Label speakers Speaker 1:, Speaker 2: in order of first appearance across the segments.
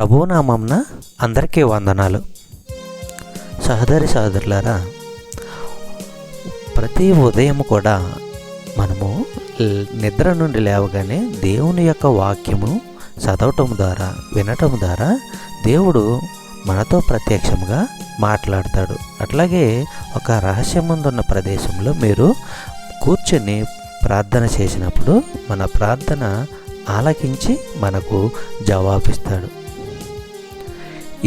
Speaker 1: ప్రభునామంన అందరికీ వందనాలు. సహోదరి సహోదరులారా, ప్రతి ఉదయం కూడా మనము నిద్ర నుండి లేవగానే దేవుని యొక్క వాక్యము చదవటం ద్వారా, వినటం ద్వారా దేవుడు మనతో ప్రత్యక్షంగా మాట్లాడతాడు. అట్లాగే ఒక రహస్యముందున్న ప్రదేశంలో మీరు కూర్చొని ప్రార్థన చేసినప్పుడు మన ప్రార్థన ఆలకించి మనకు జవాబిస్తాడు.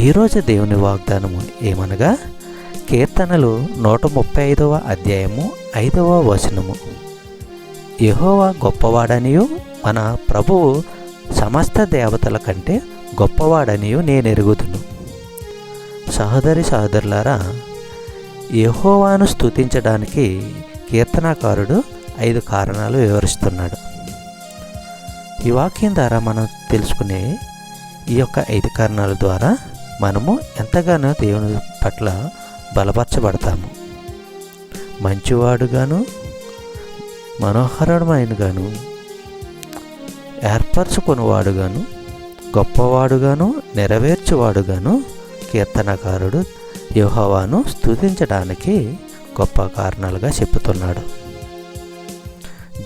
Speaker 1: ఈరోజు దేవుని వాగ్దానము ఏమనగా, కీర్తనలు 135వ అధ్యాయము 5వ వచనము. యెహోవా గొప్పవాడనియు మన ప్రభువు సమస్త దేవతల కంటే గొప్పవాడనియు నేనెరుగుదును. సహోదరి సహోదరులారా, యెహోవాను స్తుతించడానికి కీర్తనాకారుడు 5 కారణాలు వివరిస్తున్నాడు. ఈ వాక్యం ద్వారా మనం తెలుసుకునే ఈ యొక్క 5 కారణాల ద్వారా మనము ఎంతగానో దేవుని పట్ల బలపరచబడతాము. మంచివాడుగాను, మనోహరమైనగాను, ఏర్పరచుకునేవాడుగాను, గొప్పవాడుగాను, నెరవేర్చువాడుగాను కీర్తనకారుడు యెహోవాను స్తుతించడానికి గొప్ప కారణాలుగా చెప్పుతున్నాడు.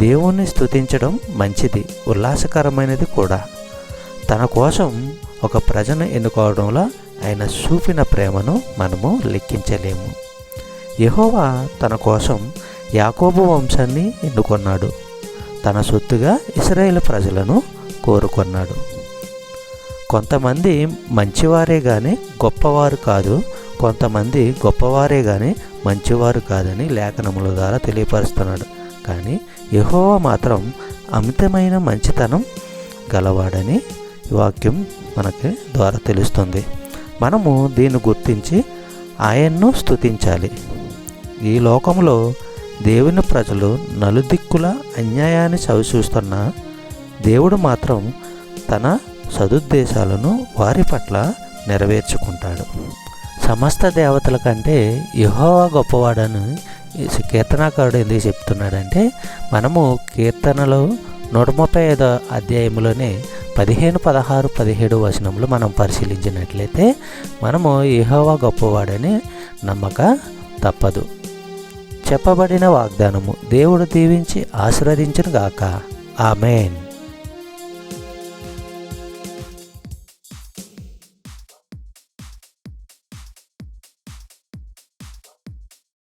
Speaker 1: దేవుణ్ణి స్తుతించడం మంచిది, ఉల్లాసకరమైనది కూడా. తన కోసం ఒక ప్రజను ఎన్నుకోవడంలో ఆయన చూపిన ప్రేమను మనము లెక్కించలేము. యెహోవా తన కోసం యాకోబు వంశాన్ని ఎన్నుకొన్నాడు. తన సొత్తుగా ఇశ్రాయేలు ప్రజలను కోరుకొన్నాడు. కొంతమంది మంచివారే కానీ గొప్పవారు కాదు, కొంతమంది గొప్పవారే కానీ మంచివారు కాదని లేఖనముల ద్వారా తెలియపరుస్తున్నాడు. కానీ యెహోవా మాత్రం అమితమైన మంచితనం గలవాడని వాక్యం మనకి ద్వారా తెలుస్తుంది. మనము దీన్ని గుర్తించి ఆయన్ను స్తుతించాలి. ఈ లోకంలో దేవుని ప్రజలు నలుదిక్కుల అన్యాయాన్ని చవిచూస్తున్న దేవుడు మాత్రం తన సదుద్దేశాలను వారి పట్ల నెరవేర్చుకుంటాడు. సమస్త దేవతల కంటే యెహోవా గొప్పవాడని కీర్తనాకారుడు ఎందుకు చెప్తున్నాడంటే, మనము కీర్తనలో 135వ అధ్యాయంలోనే 15, 16, 17 వచనములు మనం పరిశీలించినట్లయితే మనము యెహోవా గొప్పవాడని నమ్మక తప్పదు. చెప్పబడిన వాగ్దానము దేవుడు దీవించి ఆశీర్వదించును గాక. ఆమేన్.